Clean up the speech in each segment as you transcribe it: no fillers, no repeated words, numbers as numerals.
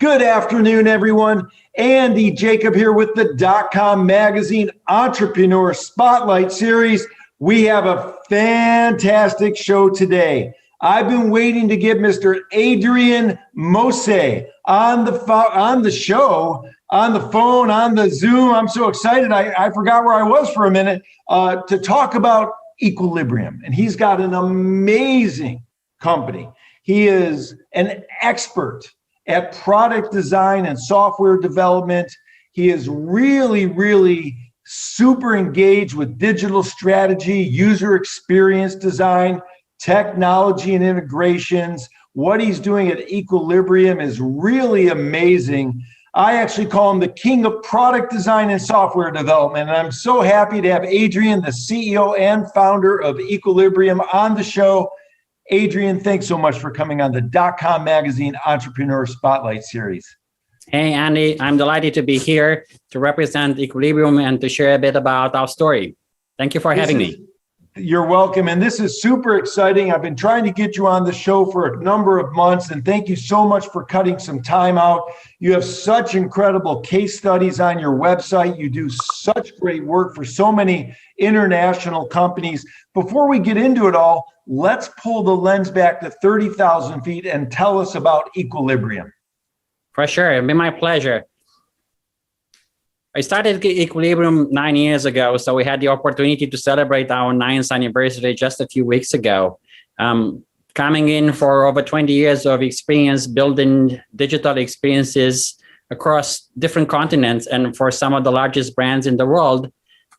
Good afternoon, everyone. Andy Jacob here with the DotCom Magazine Entrepreneur Spotlight Series. We have a fantastic show today. I've been waiting to get Mr. Adrian Moise on the show, on the phone, on the Zoom. I'm so excited. I forgot where I was for a minute to talk about Aequilibrium. And he's got an amazing company. He is an expert at product design and software development. He is really super engaged with digital strategy, user experience design, technology and integrations. What he's doing at Aequilibrium is really amazing. I actually call him the king of product design and software development. And I'm so happy to have Adrian, the CEO and founder of Aequilibrium, on the show. Adrian, thanks so much for coming on the DotCom Magazine Entrepreneur Spotlight Series. Hey, Andy, I'm delighted to be here to represent Aequilibrium and to share a bit about our story. Thank you for having me. You're welcome. And this is super exciting. I've been trying to get you on the show for a number of months, and thank you so much for cutting some time out. You have such incredible case studies on your website. You do such great work for so many international companies. Before we get into it all, let's pull the lens back to 30,000 feet and tell us about Aequilibrium. For sure. It'd be my pleasure. I started Aequilibrium 9 years ago, so we had the opportunity to celebrate our 9th anniversary just a few weeks ago. Coming in for over 20 years of experience building digital experiences across different continents and for some of the largest brands in the world,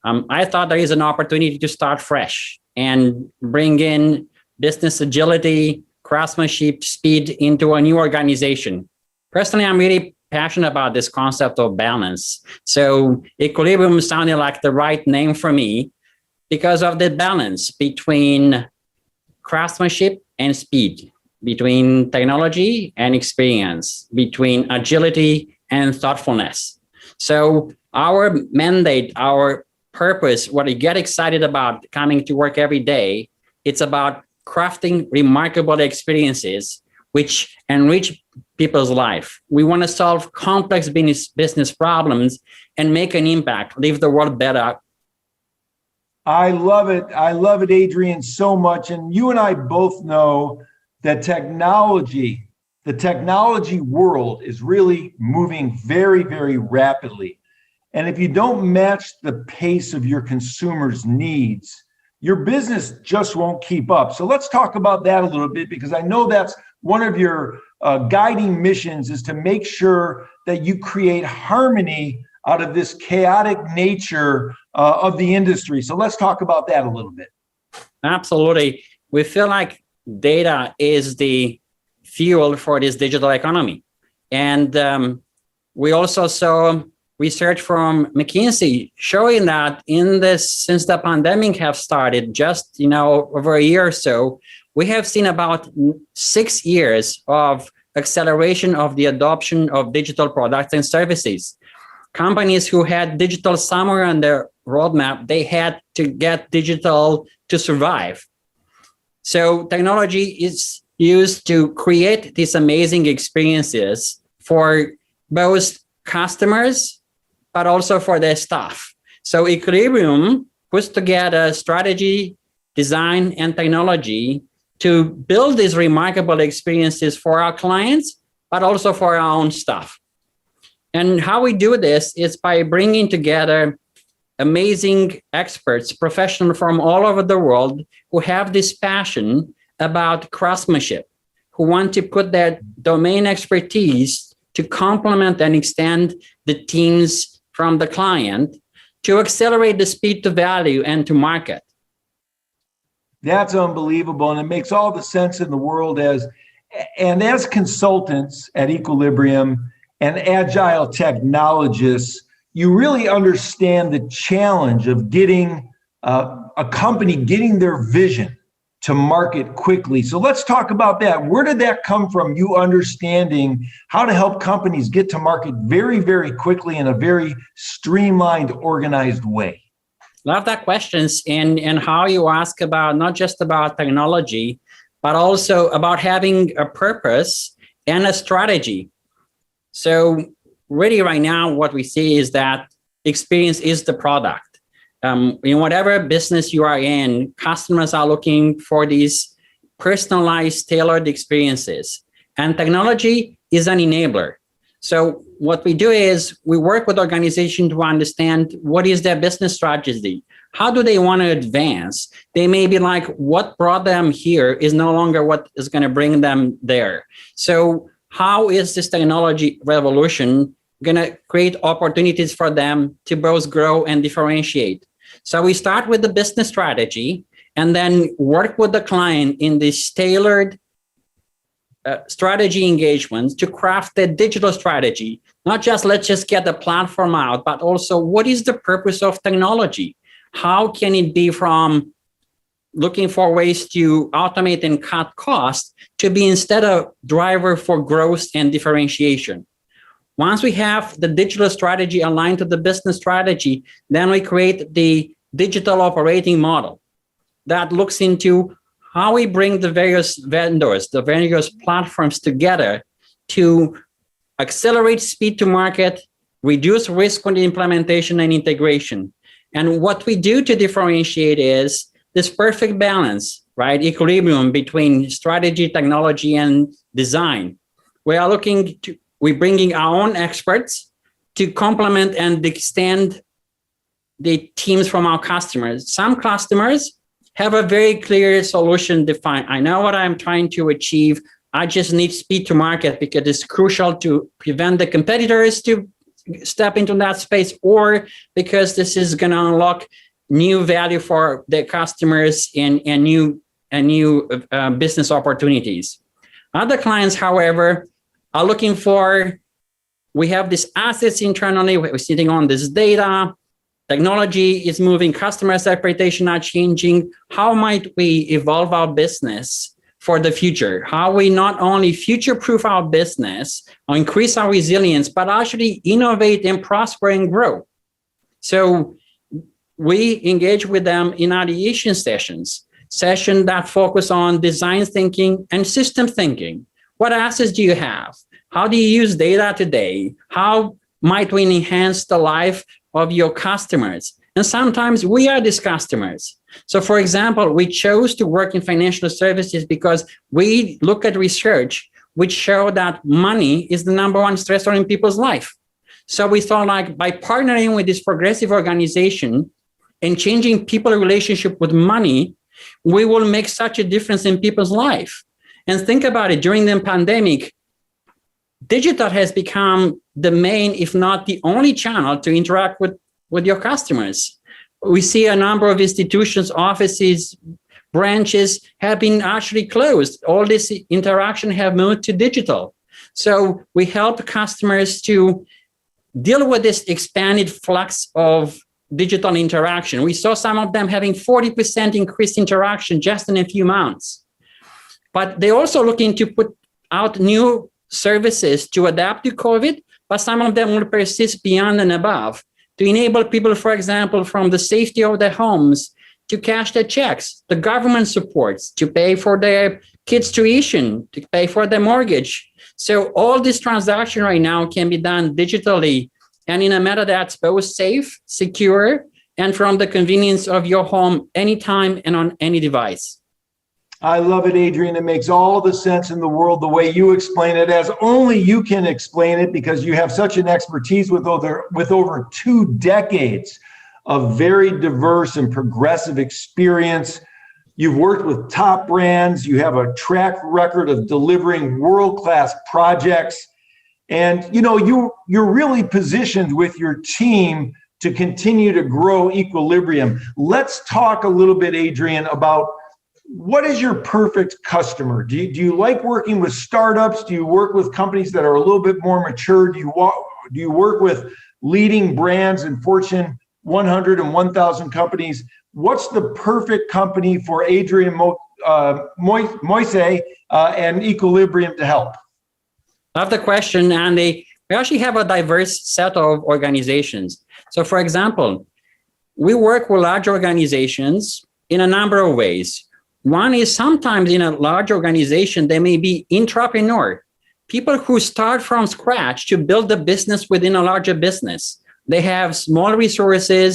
I thought there is an opportunity to start fresh and bring in business agility, craftsmanship, speed into a new organization. Personally, I'm really passionate about this concept of balance. So Aequilibrium sounded like the right name for me because of the balance between craftsmanship and speed, between technology and experience, between agility and thoughtfulness. So our mandate, our purpose, what we get excited about coming to work every day, it's about crafting remarkable experiences which enrich people's life. We want to solve complex business problems and make an impact, leave the world better. I love it. I love it, Adrian, so much. And you and I both know that the technology world is really moving very rapidly. And if you don't match the pace of your consumers' needs, your business just won't keep up. So let's talk about that a little bit, because I know that's one of your guiding missions, is to make sure that you create harmony out of this chaotic nature of the industry. So let's talk about that a little bit. Absolutely. We feel like data is the fuel for this digital economy. And we also saw research from McKinsey showing that since the pandemic have started just over a year or so, we have seen about 6 years of acceleration of the adoption of digital products and services. Companies who had digital somewhere on their roadmap, they had to get digital to survive. So technology is used to create these amazing experiences for both customers, but also for their staff. So Aequilibrium puts together strategy, design, and technology to build these remarkable experiences for our clients, but also for our own staff. And how we do this is by bringing together amazing experts, professionals from all over the world who have this passion about craftsmanship, who want to put their domain expertise to complement and extend the teams from the client to accelerate the speed to value and to market. That's unbelievable. And it makes all the sense in the world as consultants at Aequilibrium and agile technologists, you really understand the challenge of getting a company getting their vision to market quickly. So let's talk about that. Where did that come from? You understanding how to help companies get to market very quickly in a very streamlined, organized way. Love that questions and how you ask about not just about technology, but also about having a purpose and a strategy. So really right now, what we see is that experience is the product. In whatever business you are in, customers are looking for these personalized, tailored experiences. And technology is an enabler. So what we do is we work with organizations to understand what is their business strategy. How do they want to advance? They may be like, what brought them here is no longer what is going to bring them there. So how is this technology revolution going to create opportunities for them to both grow and differentiate? So we start with the business strategy and then work with the client in this tailored strategy engagements to craft the digital strategy. Not just let's just get the platform out, but also what is the purpose of technology? How can it be from looking for ways to automate and cut costs to be instead a driver for growth and differentiation? Once we have the digital strategy aligned to the business strategy, then we create the digital operating model that looks into how we bring the various vendors, the various platforms together to accelerate speed to market, reduce risk on the implementation and integration. And what we do to differentiate is this perfect balance, right? Equilibrium between strategy, technology, and design. We're bringing our own experts to complement and extend the teams from our customers. Some customers have a very clear solution defined. I know what I'm trying to achieve. I just need speed to market because it's crucial to prevent the competitors to step into that space, or because this is going to unlock new value for the customers and new business opportunities. Other clients, however, are looking for, we have these assets internally, we're sitting on this data, technology is moving, customer expectations are changing. How might we evolve our business for the future? How we not only future-proof our business or increase our resilience, but actually innovate and prosper and grow. So we engage with them in ideation sessions that focus on design thinking and system thinking. What assets do you have? How do you use data today? How might we enhance the life of your customers? And sometimes we are these customers. So for example, we chose to work in financial services because we look at research which show that money is the number one stressor in people's life. So we thought, like, by partnering with this progressive organization and changing people's relationship with money, we will make such a difference in people's life. And think about it, during the pandemic, digital has become the main, if not the only channel to interact with your customers. We see a number of institutions, offices, branches have been actually closed. All this interaction have moved to digital. So we help customers to deal with this expanded flux of digital interaction. We saw some of them having 40% increased interaction just in a few months. But they're also looking to put out new services to adapt to COVID, but some of them will persist beyond and above to enable people, for example, from the safety of their homes to cash their checks, the government supports, to pay for their kids' tuition, to pay for their mortgage. So all this transaction right now can be done digitally and in a manner that's both safe, secure, and from the convenience of your home anytime and on any device. I love it, Adrian. It makes all the sense in the world the way you explain it, as only you can explain it, because you have such an expertise with over 2 decades of very diverse and progressive experience. You've worked with top brands. You have a track record of delivering world-class projects. And you're really positioned with your team to continue to grow Equilibrium. Let's talk a little bit, Adrian, about what is your perfect customer? Do you like working with startups? Do you work with companies that are a little bit more mature? Do you work with leading brands in Fortune 100 and 1,000 companies? What's the perfect company for Adrian Moise and Equilibrium to help? Love the question, Andy. We actually have a diverse set of organizations. So for example, we work with large organizations in a number of ways. One is sometimes in a large organization, there may be intrapreneur, people who start from scratch to build a business within a larger business. They have small resources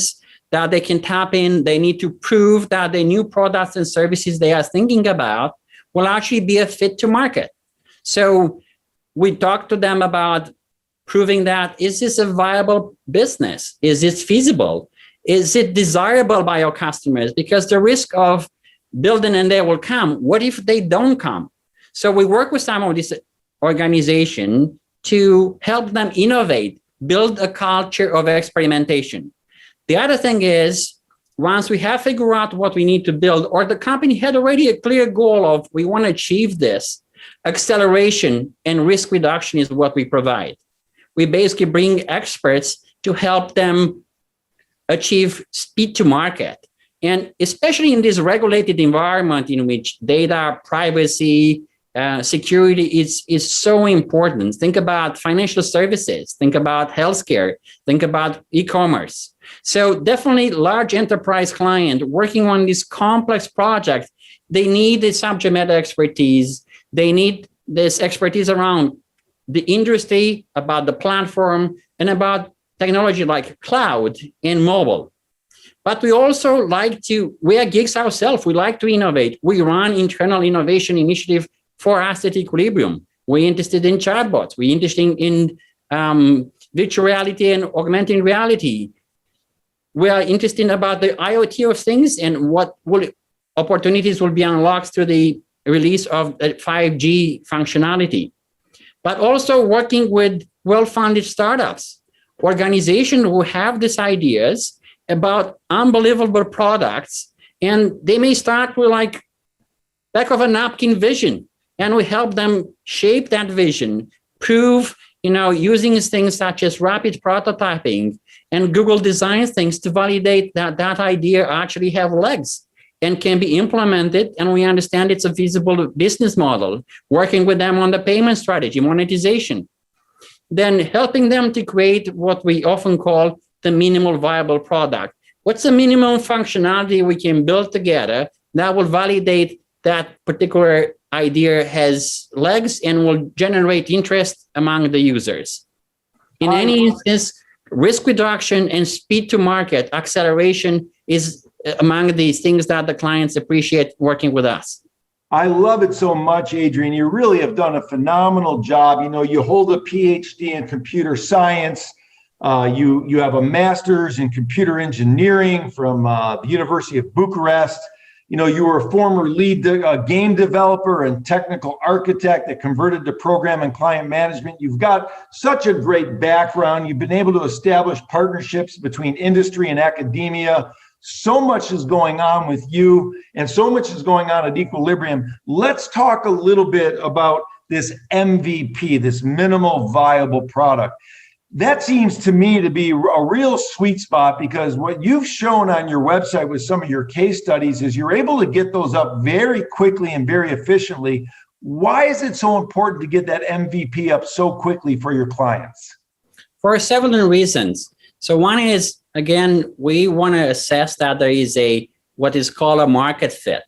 that they can tap in. They need to prove that the new products and services they are thinking about will actually be a fit to market. So we talk to them about proving that, is this a viable business? Is it feasible? Is it desirable by your customers? Because the risk of building and they will come, what if they don't come? So we work with some of these organizations to help them innovate, build a culture of experimentation. The other thing is, once we have figured out what we need to build, or the company had already a clear goal of, we want to achieve this, acceleration and risk reduction is what we provide. We basically bring experts to help them achieve speed to market. And especially in this regulated environment in which data, privacy, security is so important. Think about financial services, think about healthcare, think about e-commerce. So definitely large enterprise client working on this complex project, they need the subject matter expertise. They need this expertise around the industry, about the platform, and about technology like cloud and mobile. But we also we are geeks ourselves. We like to innovate. We run internal innovation initiative for us at Aequilibrium. We're interested in chatbots. We're interested in virtual reality and augmented reality. We are interested about the IoT of things and what opportunities will be unlocked through the release of 5G functionality. But also working with well-funded startups, organizations who have these ideas about unbelievable products, and they may start with like back of a napkin vision, and we help them shape that vision, prove, using things such as rapid prototyping and Google design things to validate that idea actually have legs and can be implemented, and we understand it's a feasible business model, working with them on the payment strategy, monetization, then helping them to create what we often call the minimal viable product. What's the minimum functionality we can build together that will validate that particular idea has legs and will generate interest among the users? In any instance, risk reduction and speed to market, acceleration is among these things that the clients appreciate working with us. I love it so much, Adrian. You really have done a phenomenal job. You hold a PhD in computer science. You have a master's in computer engineering from the University of Bucharest. You were a former lead game developer and technical architect that converted to program and client management. You've got such a great background. You've been able to establish partnerships between industry and academia. So much is going on with you, and so much is going on at Aequilibrium. Let's talk a little bit about this MVP, this minimal viable product. That seems to me to be a real sweet spot, because what you've shown on your website with some of your case studies is you're able to get those up very quickly and very efficiently. Why is it so important to get that MVP up so quickly for your clients? For several reasons. So one is, again, we want to assess that there is what is called a market fit.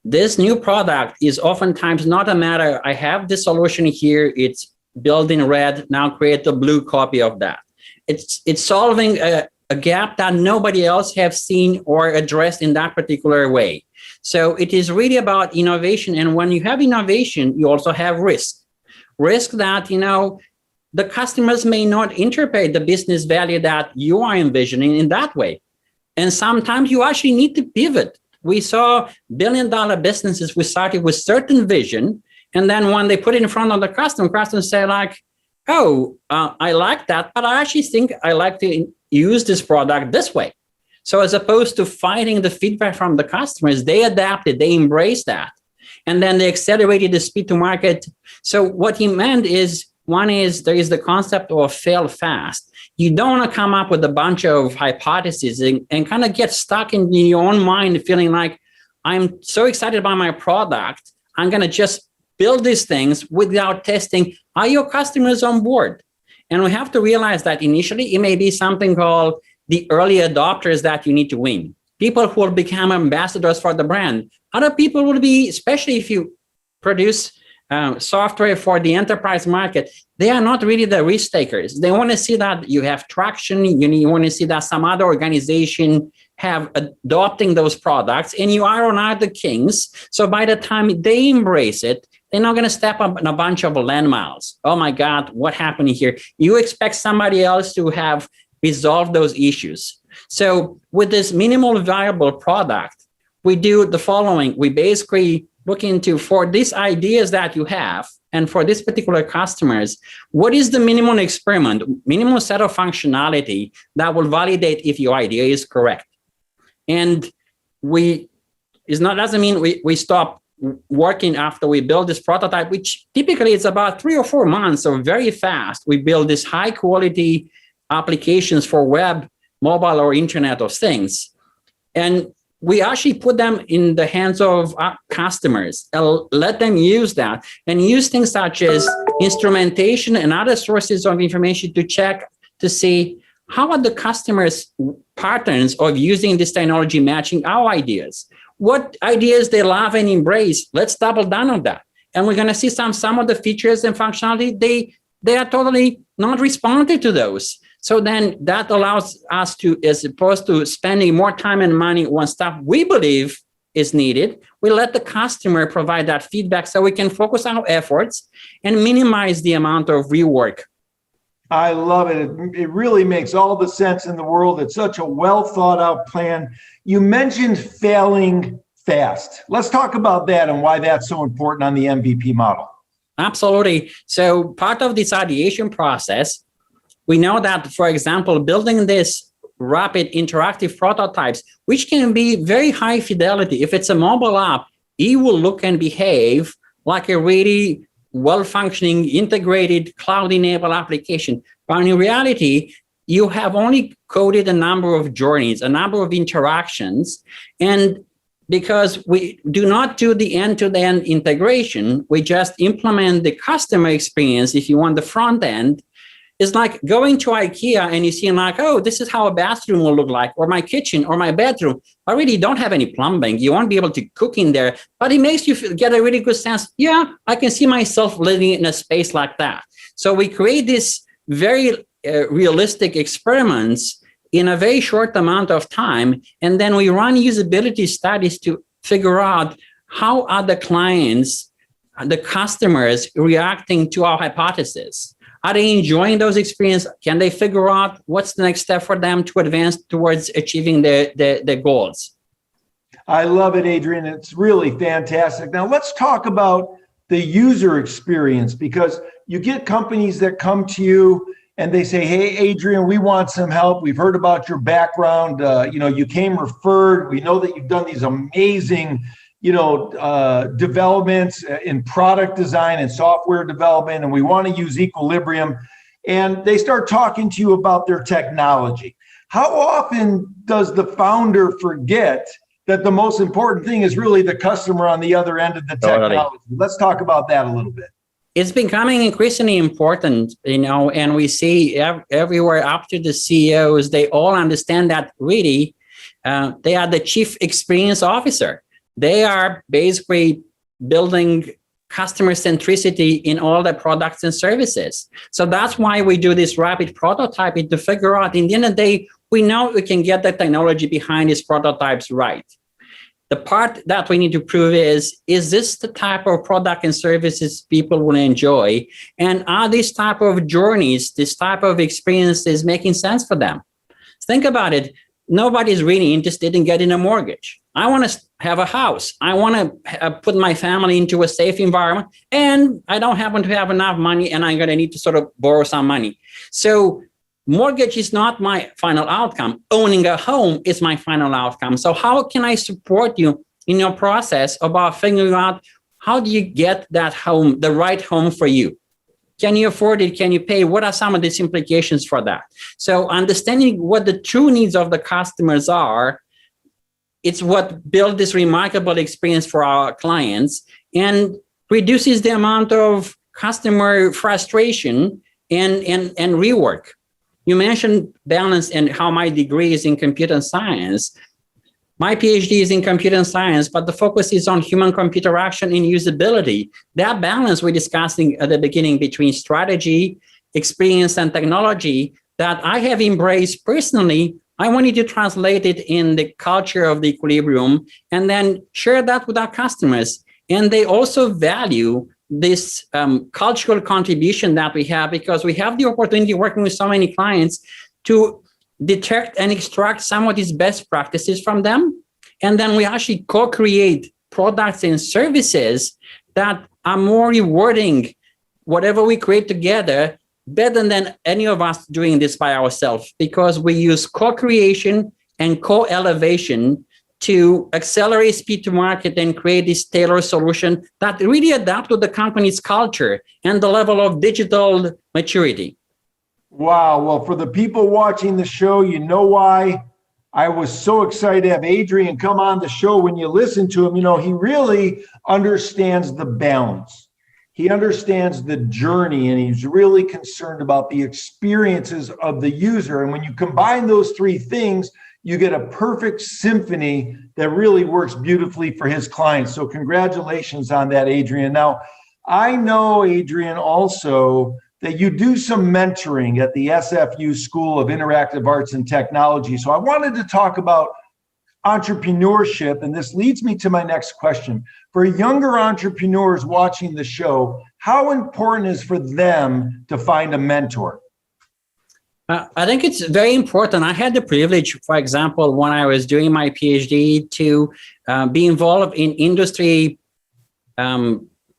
This new product is oftentimes not a matter, I have this solution here, it's built in red, now create a blue copy of that. It's solving a gap that nobody else have seen or addressed in that particular way. So it is really about innovation. And when you have innovation, you also have risk. Risk that, the customers may not interpret the business value that you are envisioning in that way. And sometimes you actually need to pivot. We saw billion-dollar businesses, we started with certain vision, and then when they put it in front of the customer, customers say like, I like that, but I actually think I like to use this product this way. So as opposed to fighting the feedback from the customers, they adapted, they embraced that. And then they accelerated the speed to market. So what he meant is, one is there is the concept of fail fast. You don't want to come up with a bunch of hypotheses and kind of get stuck in your own mind feeling like, I'm so excited about my product, I'm going to just build these things without testing. Are your customers on board? And we have to realize that initially it may be something called the early adopters that you need to win. People who will become ambassadors for the brand. Other people will be, especially if you produce software for the enterprise market, they are not really the risk takers. They want to see that you have traction. You want to see that some other organization have adopting those products, and you are the kings. So by the time they embrace it, they're not going to step up in a bunch of landmines. Oh my God, what happened here? You expect somebody else to have resolved those issues. So with this minimal viable product, we do the following. We basically look into, for these ideas that you have, and for this particular customers, what is the minimum experiment, minimum set of functionality that will validate if your idea is correct? And doesn't mean we stop working after we build this prototype, which typically is about 3 or 4 months, so very fast. We build these high quality applications for web, mobile, or Internet of Things. And we actually put them in the hands of our customers and let them use that, and use things such as instrumentation and other sources of information to check to see how are the customers' patterns of using this technology matching our ideas. What ideas they love and embrace, let's double down on that. And we're going to see some of the features and functionality, they are totally not responding to those. So then that allows us to, as opposed to spending more time and money on stuff we believe is needed, we let the customer provide that feedback so we can focus our efforts and minimize the amount of rework. I love it. It really makes all the sense in the world. It's such a well thought out plan. You mentioned failing fast. Let's talk about that and why that's so important on the MVP model. Absolutely. So part of this ideation process, we know that, for example, building this rapid interactive prototypes, which can be very high fidelity. If it's a mobile app, it will look and behave like a really well-functioning, integrated, cloud-enabled application. But in reality, you have only coded a number of journeys, a number of interactions. And because we do not do the end-to-end integration, we just implement the customer experience, if you want the front end. It's like going to IKEA and you see like, oh, this is how a bathroom will look like, or my kitchen, or my bedroom. I really don't have any plumbing. You won't be able to cook in there, but it makes you get a really good sense. Yeah, I can see myself living in a space like that. So we create this very realistic experiments in a very short amount of time. And then we run usability studies to figure out how are the clients, the customers reacting to our hypothesis. Are they enjoying those experiences? Can they figure out what's the next step for them to advance towards achieving their goals? I love it, Adrian. It's really fantastic. Now let's talk about the user experience, because you get companies that come to you and they say, hey, Adrian, we want some help. We've heard about your background. You came referred. We know that you've done these amazing developments in product design and software development, and we want to use Aequilibrium. And they start talking to you about their technology. How often does the founder forget that the most important thing is really the customer on the other end of the technology? Totally. Let's talk about that a little bit. It's becoming increasingly important, and we see everywhere up to the CEOs, they all understand that really they are the chief experience officer. They are basically building customer centricity in all the products and services. So that's why we do this rapid prototyping to figure out, in the end of the day, we know we can get the technology behind these prototypes right. The part that we need to prove is this the type of product and services people will enjoy? And are these type of journeys, this type of experiences making sense for them? Think about it. Nobody's really interested in getting a mortgage. I want to have a house. I want to put my family into a safe environment, and I don't happen to have enough money, and I'm going to need to sort of borrow some money. So mortgage is not my final outcome. Owning a home is my final outcome. So how can I support you in your process about figuring out how do you get that home, the right home for you? Can you afford it? Can you pay? What are some of these implications for that? So understanding what the true needs of the customers are, it's what builds this remarkable experience for our clients and reduces the amount of customer frustration and rework. You mentioned balance and how my degree is in computer science. My PhD is in computer science, but the focus is on human-computer interaction and usability. That balance we're discussing at the beginning between strategy, experience, and technology that I have embraced personally, I wanted to translate it in the culture of the Equilibrium and then share that with our customers. And they also value this cultural contribution that we have, because we have the opportunity working with so many clients to detect and extract some of these best practices from them. And then we actually co-create products and services that are more rewarding, whatever we create together, better than any of us doing this by ourselves, because we use co-creation and co-elevation to accelerate speed to market and create this tailored solution that really adapt to the company's culture and the level of digital maturity. Wow. Well, for the people watching the show, you know why I was so excited to have Adrian come on the show. When you listen to him, he really understands the balance. He understands the journey, and he's really concerned about the experiences of the user. And when you combine those three things, you get a perfect symphony that really works beautifully for his clients. So congratulations on that, Adrian. Now, I know, Adrian, also that you do some mentoring at the SFU School of Interactive Arts and Technology. So I wanted to talk about entrepreneurship, and this leads me to my next question. For younger entrepreneurs watching the show, how important is for them to find a mentor? I think it's very important. I had the privilege, for example, when I was doing my PhD, to be involved in industry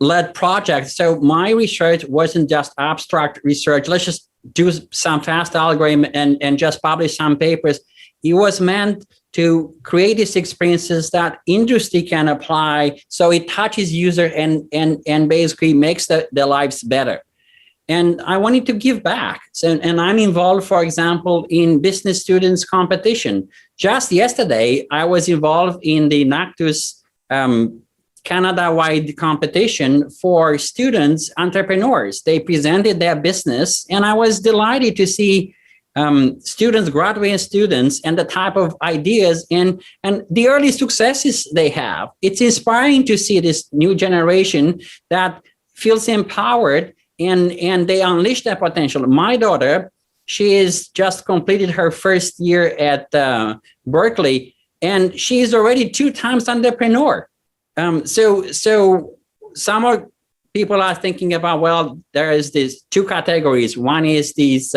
led projects. So my research wasn't just abstract research. Let's just do some fast algorithm and just publish some papers. It was meant to create these experiences that industry can apply, so it touches user and basically makes their lives better. And I wanted to give back. And I'm involved, for example, in business students competition. Just yesterday, I was involved in the NACTUS Canada-wide competition for students, entrepreneurs. They presented their business, and I was delighted to see students, graduating students, and the type of ideas and the early successes they have. It's inspiring to see this new generation that feels empowered and they unleash their potential. My daughter, she has just completed her first year at Berkeley, and she is already 2 times entrepreneur. So some people are thinking about, well, there is these 2 categories. One is these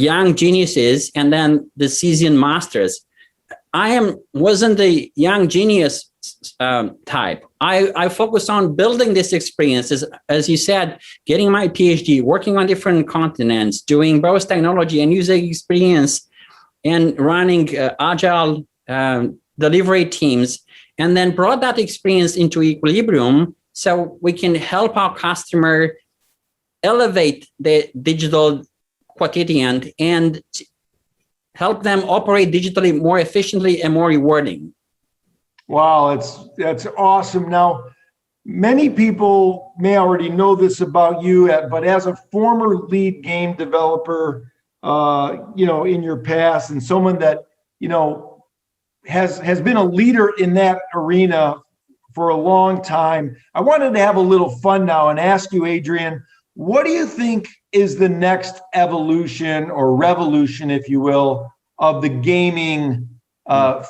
young geniuses, and then the seasoned masters. I wasn't the young genius type. I focused on building these experiences, as you said, getting my PhD, working on different continents, doing both technology and user experience, and running agile delivery teams, and then brought that experience into Equilibrium so we can help our customer elevate the digital quotient and help them operate digitally more efficiently and more rewarding. Wow, that's awesome. Now, many people may already know this about you, but as a former lead game developer, in your past, and someone that has been a leader in that arena for a long time, I wanted to have a little fun now and ask you, Adrian, what do you think is the next evolution or revolution, if you will, of the gaming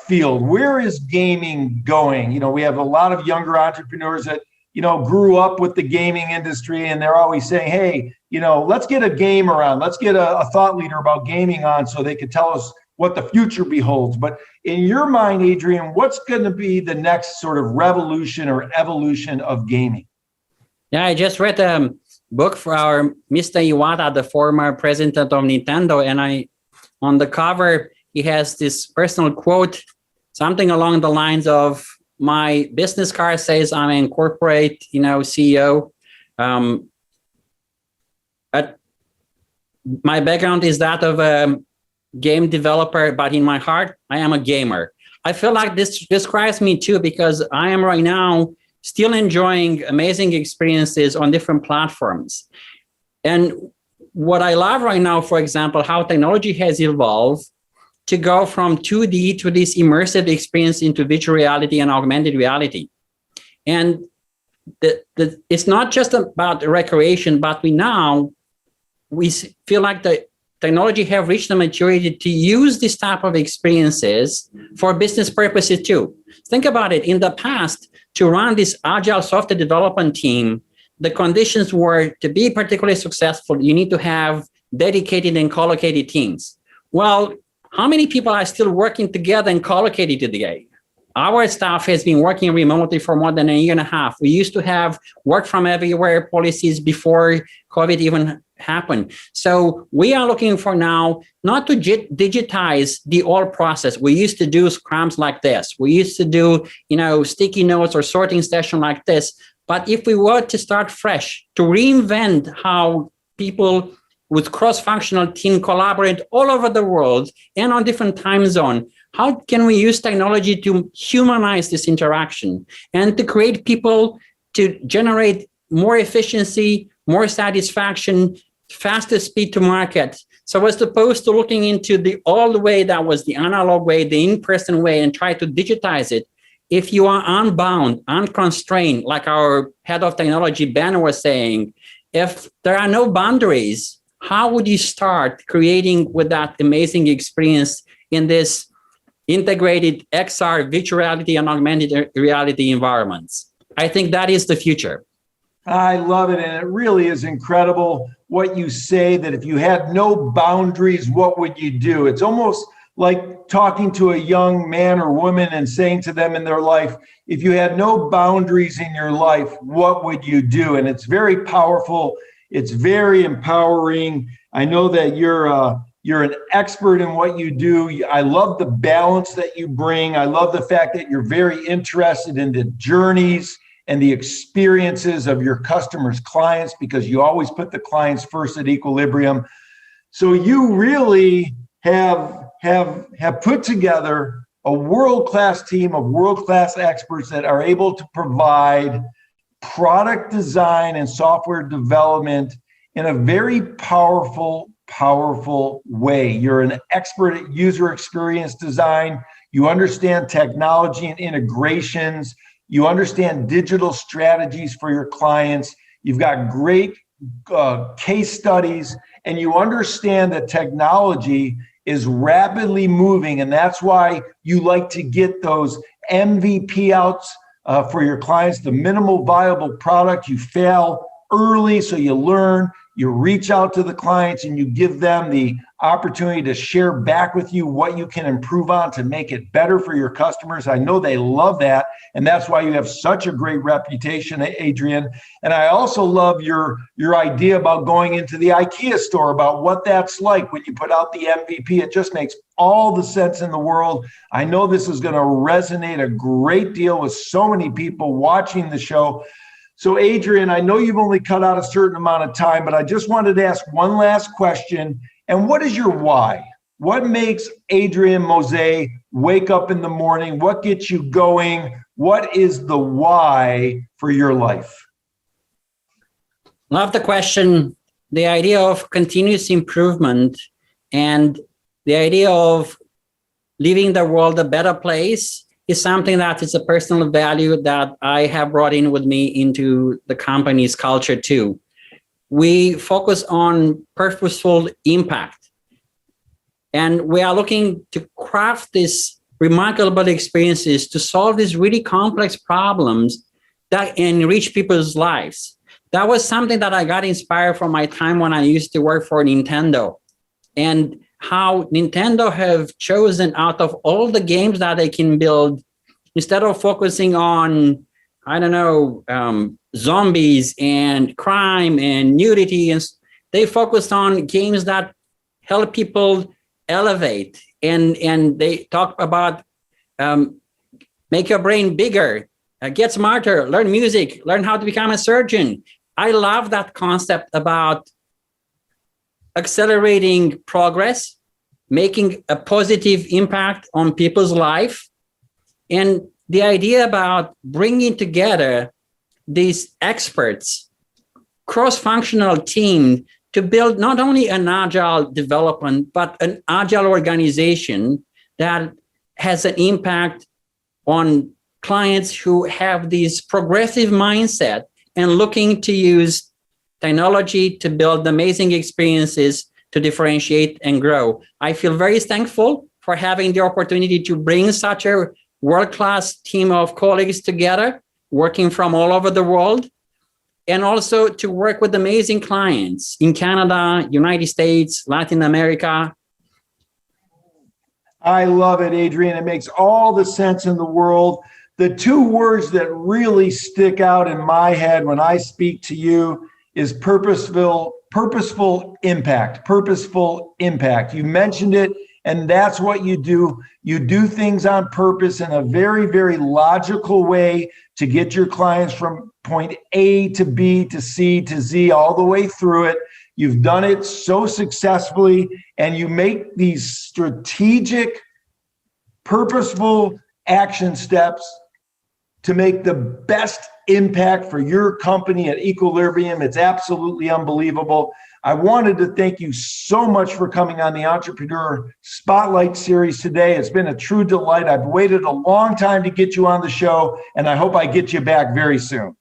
field? Where is gaming going? We have a lot of younger entrepreneurs that, grew up with the gaming industry, and they're always saying, hey, let's get a gamer on, let's get a thought leader about gaming on so they could tell us what the future beholds. But in your mind, Adrian, what's going to be the next sort of revolution or evolution of gaming? Yeah, I just read a book for our Mr. Iwata, the former president of Nintendo, and on the cover, he has this personal quote, something along the lines of, my business card says I'm a corporate, CEO. My background is that of a game developer, but in my heart, I am a gamer. I feel like this describes me too, because I am right now still enjoying amazing experiences on different platforms. And what I love right now, for example, how technology has evolved to go from 2D to this immersive experience into virtual reality and augmented reality. And it's not just about recreation, but we feel like the technology have reached the maturity to use this type of experiences for business purposes too. Think about it. In the past, to run this agile software development team, the conditions were to be particularly successful, you need to have dedicated and collocated teams. Well, how many people are still working together and collocated today? Our staff has been working remotely for more than a year and a half. We used to have work from everywhere policies before COVID even happened. So we are looking for now not to digitize the old process. We used to do scrums like this. We used to do, sticky notes or sorting session like this. But if we were to start fresh, to reinvent how people with cross-functional team collaborate all over the world and on different time zones, how can we use technology to humanize this interaction and to create people to generate more efficiency, more satisfaction, faster speed to market? So as opposed to looking into the old way that was the analog way, the in-person way, and try to digitize it, if you are unbound, unconstrained, like our head of technology, Ben, was saying, if there are no boundaries, how would you start creating with that amazing experience in this integrated XR, virtual reality, and augmented reality environments? I think that is the future. I love it. And it really is incredible what you say, that if you had no boundaries, what would you do? It's almost like talking to a young man or woman and saying to them in their life, if you had no boundaries in your life, what would you do? And it's very powerful. It's very empowering. I know that you're an expert in what you do. I love the balance that you bring. I love the fact that you're very interested in the journeys and the experiences of your customers' clients, because you always put the clients first at Aequilibrium. So you really have put together a world-class team of world-class experts that are able to provide product design and software development in a very powerful way. You're an expert at user experience design. You understand technology and integrations. You understand digital strategies for your clients. You've got great case studies, and you understand that technology is rapidly moving, and that's why you like to get those MVP outs for your clients, the minimal viable product. You fail early, so you learn. You reach out to the clients and you give them the opportunity to share back with you what you can improve on to make it better for your customers. I know they love that, and that's why you have such a great reputation, Adrian. And I also love your idea about going into the IKEA store, about what that's like when you put out the MVP. It just makes all the sense in the world. I know this is going to resonate a great deal with so many people watching the show. So Adrian, I know you've only cut out a certain amount of time, but I just wanted to ask one last question. And what is your why? What makes Adrian Moise wake up in the morning? What gets you going? What is the why for your life? Love the question. The idea of continuous improvement and the idea of leaving the world a better place is something that is a personal value that I have brought in with me into the company's culture too. We focus on purposeful impact, and we are looking to craft these remarkable experiences to solve these really complex problems that enrich people's lives. That was something that I got inspired from my time when I used to work for Nintendo, and how Nintendo have chosen, out of all the games that they can build, instead of focusing on, zombies and crime and nudity, and they focused on games that help people elevate. And they talk about make your brain bigger, get smarter, learn music, learn how to become a surgeon. I love that concept about accelerating progress, making a positive impact on people's life, and the idea about bringing together these experts, cross-functional team to build not only an agile development, but an agile organization that has an impact on clients who have this progressive mindset and looking to use technology to build amazing experiences to differentiate and grow. I feel very thankful for having the opportunity to bring such a world-class team of colleagues together, working from all over the world, and also to work with amazing clients in Canada, United States, Latin America. I love it, Adrian. It makes all the sense in the world. The two words that really stick out in my head when I speak to you is purposeful impact, purposeful impact. You mentioned it, and that's what you do. You do things on purpose in a very, very logical way to get your clients from point A to B to C to Z all the way through it. You've done it so successfully, and you make these strategic, purposeful action steps to make the best impact for your company at Equilibrium. It's absolutely unbelievable. I wanted to thank you so much for coming on the Entrepreneur Spotlight Series today. It's been a true delight. I've waited a long time to get you on the show, and I hope I get you back very soon.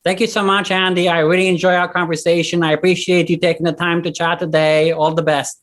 Thank you so much, Andy. I really enjoy our conversation. I appreciate you taking the time to chat today. All the best.